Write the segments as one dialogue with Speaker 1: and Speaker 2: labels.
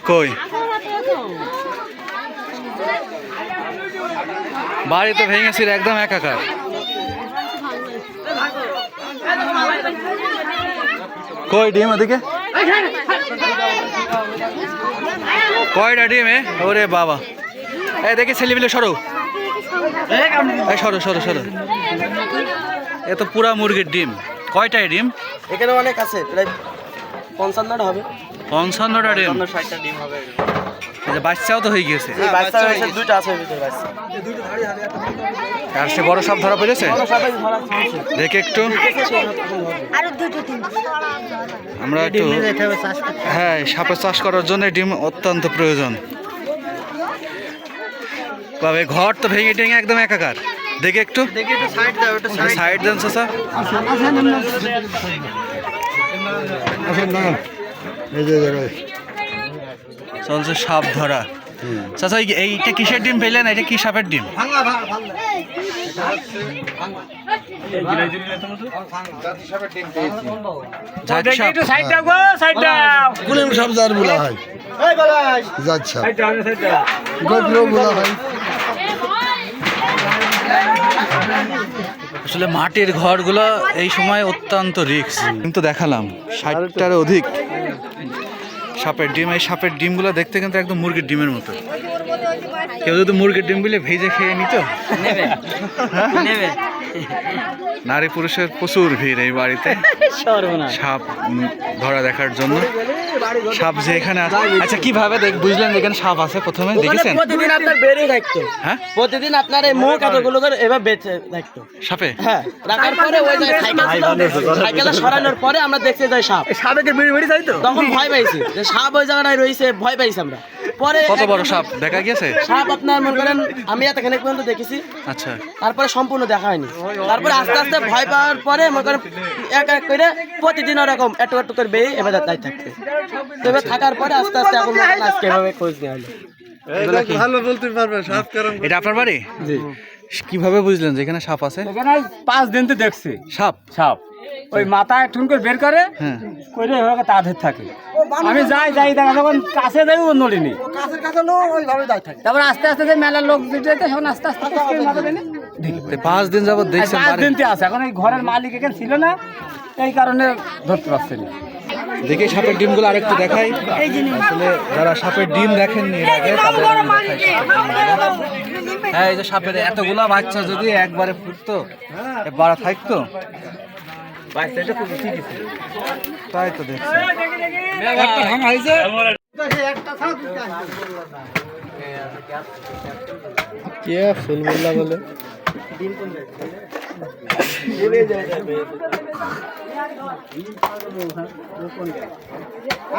Speaker 1: কই বাড়ি তো ভেঙেছিল একদম একাকার। কই ডিম ওদিকে কয়টা ডিম? ওরে বাবা, এই দেখি ছেলেপিলে সরো, সরো সরো সরো। এ তো পুরা মুরগির ডিম। কয়টায় ডিম?
Speaker 2: এখানে অনেক আছে, প্রায় 55টা হবে।
Speaker 1: 55টা ডিম,
Speaker 2: 60টা ডিম হবে।
Speaker 1: বাচ্চাও তো হয়ে গিয়েছে।
Speaker 2: বাচ্চা হয়েছে, দুইটা আছে ভিতরে বাচ্চা।
Speaker 1: আর সে বড় সাপ ধরা পড়েছে, দেখে একটু আমরা একটু, হ্যাঁ সাপের চাষ করার জন্য ডিম অত্যন্ত প্রয়োজন। তবে ঘর তো ভেঙে টেঙে একদম একাকার। দেখে একটু সাইড দেন চাচা। চলছে সাপ ধরা। চাচা এইটা কিসের ডিম পেলেন? এটা কি সাপের ডিম? আসলে মাটির ঘরগুলো এই সময় অত্যন্ত রিস্ক। কিন্তু দেখালাম 60টার অধিক সাপের ডিম। এই সাপের ডিমগুলো দেখতে কিন্তু একদম মুরগির ডিমের মতো। কেউ যদি মুরগির ডিমগুলো ভেজে খেয়ে নিত। নারী পুরুষের প্রচুর ভিড় এই বাড়িতে সাপ ধরা দেখার জন্য। সাপ যে এখানে আছে, আচ্ছা কিভাবে বুঝলেন এখানে সাপ আছে? প্রথমে দেখেছেন
Speaker 2: প্রতিদিন আপনার বেরিয়ে থাকতো। হ্যাঁ, প্রতিদিন আপনার এই মুখ এতগুলো করে এভাবে বেঁচে থাকতো সাপে। হ্যাঁ, রাখার পরে ওই জায়গায় সাইকেলে সরানোর পরে আমরা দেখতে যাই সাপ। সাপেকে বেরিয়ে বেরিয়ে যাইতো, তখন ভয় পাইছি যে সাপ ওই জায়গাটায় রয়েছে, ভয় পাইছি আমরা। পরে
Speaker 1: কত বড় সাপ দেখা গেছে?
Speaker 2: সাপ আপনার মনে করেন আমি এতখানি পর্যন্ত দেখেছি। আচ্ছা, তারপরে সম্পূর্ণ দেখা হয়নি। তারপরে আস্তে আস্তে ভয় পাওয়ার পরে মনে করেন এক এক করে প্রতিদিন ওরকম একটু একটু করে বেরিয়ে এবার তাই থাকবে। তবে থাকার পরে আস্তে আস্তে এখন আজকে এভাবে খোঁজ নেওয়া হলো।
Speaker 3: ভালো বলতে পারবে সাপ কারণ।
Speaker 1: এটা আপনার বাড়ি? জি। কিভাবে বুঝলেন যে এখানে সাপ আছে?
Speaker 4: এখানে 5 দিন তো দেখছি
Speaker 1: সাপ।
Speaker 4: সাপ ওই মাথায় ঠুন করে বের করে, করে ওইভাবে তাদের থাকে। আমি যাই দেখা যখন কাছে যাই ও নড়িনি, তারপর আস্তে আস্তে যে মেলার লোক যেতে তখন আস্তে আস্তে
Speaker 1: 5 দিন যাবত দেখছেন?
Speaker 4: 5 দিনতে আছে। এখন এই ঘরের মালিক এখানে ছিল না, এই কারণে ধরতে পারছে না।
Speaker 1: দেখে সাপের ডিমগুলো আরেকটু দেখাই। আসলে যারা সাপের ডিম দেখেননি এর আগে তাদের আমি দেখাই। হ্যাঁ, এই যে সাপের এতগুলা বাচ্চা যদি একবারে ফুটতো, বাড়া থাকতো, তাই তো দেখছি।
Speaker 3: কে ফুল বললা বলে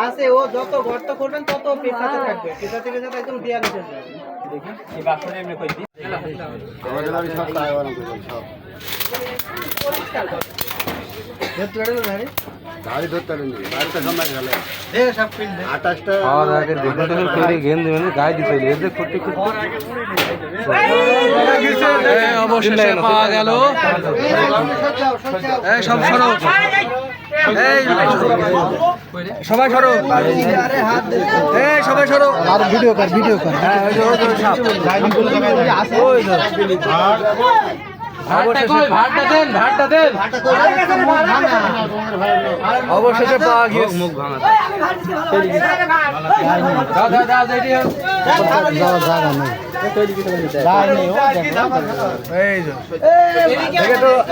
Speaker 2: আছে। ও যত গর্ত করবেন তত পেছাতে থাকবে, পেছাতে পেছাতে একদম দেয়া নিচে যাবে। দেখি এই বাক্সটা এমনি কই দিই। আমাদের বাড়ি সব তাইওয়ান করে সব পরিষ্কার কর। ধরতে পারে গাড়ি ধরতে পারে নি, গাড়িটা জমা গেল। দে সব ফিল দে 28টা। আর আগে দেখতে তো করে গেন দিবেন, গাড়ি দিতে হইলে এতে করতে করতে
Speaker 1: এই অবশেষে পাওয়া গেল। এই সব সরো, এই সবাই সরো, এই সবাই সরো।
Speaker 3: আর ভিডিও কর
Speaker 1: হ্যাঁ, ওই যে সাপ ওই অবশেষে পাওয়া গিয়েছে। মুখ ভাঙা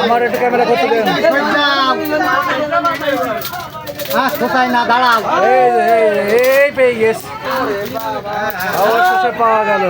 Speaker 1: আমার একটা ক্যামেরা করতে দেন।
Speaker 2: কোথায় না দাঁড়াও,
Speaker 1: এই পেয়ে গেছে, অবশেষে পাওয়া গেল।